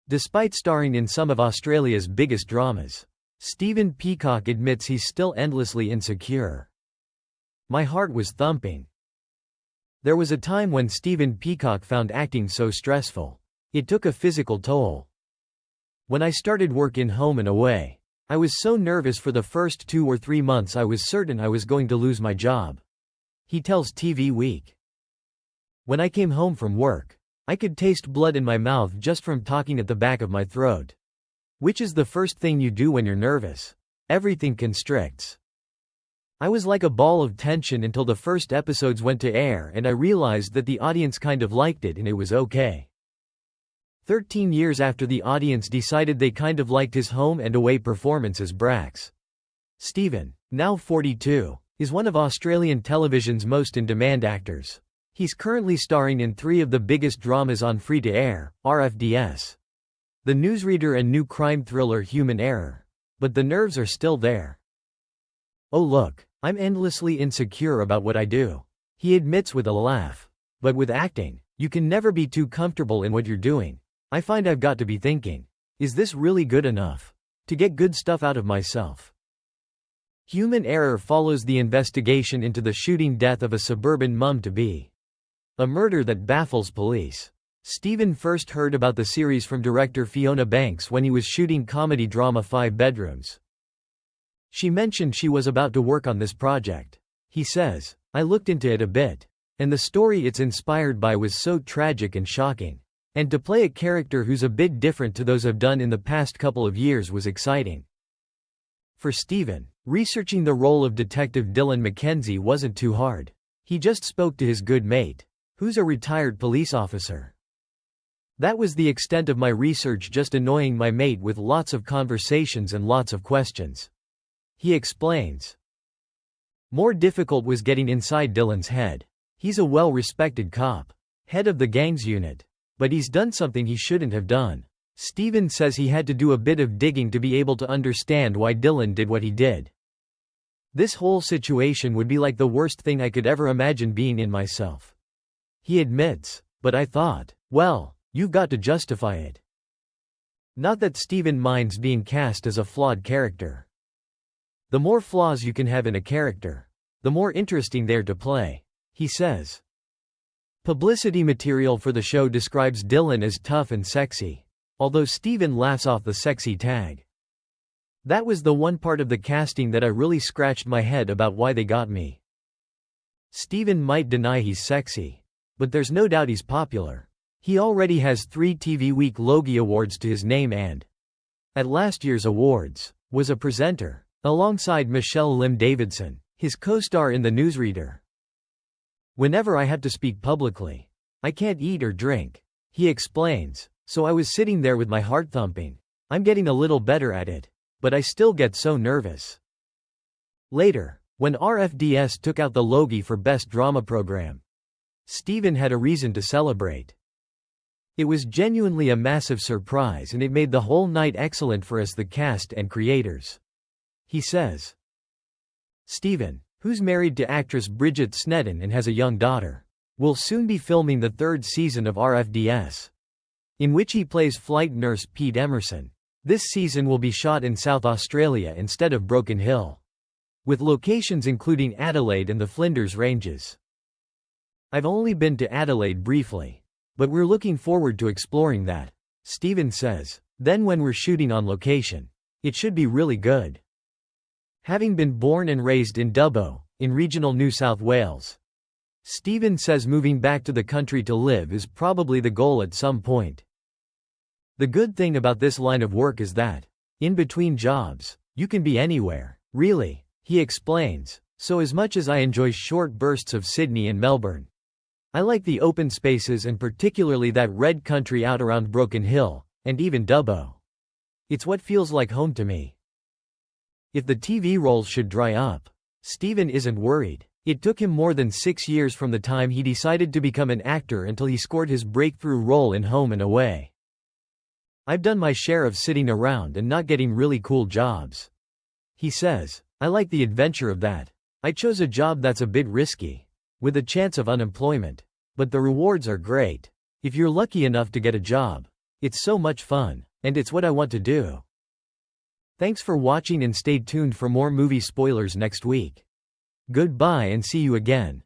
Despite starring in some of Australia's biggest dramas, Stephen Peacocke admits he's still endlessly insecure. My heart was thumping. There was a time when Stephen Peacocke found acting so stressful. It took a physical toll. When I started work in Home and Away, I was so nervous for the first 2 or 3 months I was certain I was going to lose my job. He tells TV Week. When I came home from work, I could taste blood in my mouth just from talking at the back of my throat. Which is the first thing you do when you're nervous? Everything constricts. I was like a ball of tension until the first episodes went to air and I realized that the audience kind of liked it and it was okay. 13 years after the audience decided they kind of liked his Home and Away performance as Brax. Stephen, now 42, is one of Australian television's most in-demand actors. He's currently starring in 3 of the biggest dramas on free-to-air, RFDS. The newsreader and new crime thriller Human Error. But the nerves are still there. Oh look, I'm endlessly insecure about what I do, he admits with a laugh. But with acting, you can never be too comfortable in what you're doing. I find I've got to be thinking, is this really good enough? To get good stuff out of myself. Human Error follows the investigation into the shooting death of a suburban mum-to-be. A murder that baffles police. Stephen first heard about the series from director Fiona Banks when he was shooting comedy drama 5 Bedrooms. She mentioned she was about to work on this project. He says, I looked into it a bit. And the story it's inspired by was so tragic and shocking. And to play a character who's a bit different to those I've done in the past couple of years was exciting. For Stephen, researching the role of Detective Dylan McKenzie wasn't too hard. He just spoke to his good mate, who's a retired police officer. That was the extent of my research, just annoying my mate with lots of conversations and lots of questions. He explains. More difficult was getting inside Dylan's head. He's a well-respected cop, head of the gangs unit. But he's done something he shouldn't have done. Stephen says he had to do a bit of digging to be able to understand why Dylan did what he did. This whole situation would be like the worst thing I could ever imagine being in myself. He admits, but I thought, well, you've got to justify it. Not that Stephen minds being cast as a flawed character. The more flaws you can have in a character, the more interesting they're to play, he says. Publicity material for the show describes Dylan as tough and sexy, although Stephen laughs off the sexy tag. That was the one part of the casting that I really scratched my head about why they got me. Stephen might deny he's sexy, but there's no doubt he's popular. He already has 3 TV Week Logie Awards to his name and, at last year's awards, was a presenter, alongside Michelle Lim Davidson, his co-star in The Newsreader. Whenever I have to speak publicly, I can't eat or drink, he explains, so I was sitting there with my heart thumping. I'm getting a little better at it, but I still get so nervous. Later, when RFDS took out the Logie for Best Drama Program, Stephen had a reason to celebrate. It was genuinely a massive surprise and it made the whole night excellent for us, the cast and creators. He says. Stephen, who's married to actress Bridget Snedden and has a young daughter, will soon be filming the 3rd season of RFDS, in which he plays flight nurse Pete Emerson. This season will be shot in South Australia instead of Broken Hill, with locations including Adelaide and the Flinders Ranges. I've only been to Adelaide briefly, but we're looking forward to exploring that, Stephen says. Then when we're shooting on location, it should be really good. Having been born and raised in Dubbo, in regional New South Wales, Stephen says moving back to the country to live is probably the goal at some point. The good thing about this line of work is that, in between jobs, you can be anywhere, really, he explains. So as much as I enjoy short bursts of Sydney and Melbourne, I like the open spaces and particularly that red country out around Broken Hill, and even Dubbo. It's what feels like home to me. If the TV roles should dry up, Stephen isn't worried. It took him more than 6 years from the time he decided to become an actor until he scored his breakthrough role in Home and Away. I've done my share of sitting around and not getting really cool jobs. He says, I like the adventure of that. I chose a job that's a bit risky, with a chance of unemployment. But the rewards are great. If you're lucky enough to get a job, It's so much fun. And it's what I want to do. Thanks for watching and stay tuned for more movie spoilers next week. Goodbye and see you again.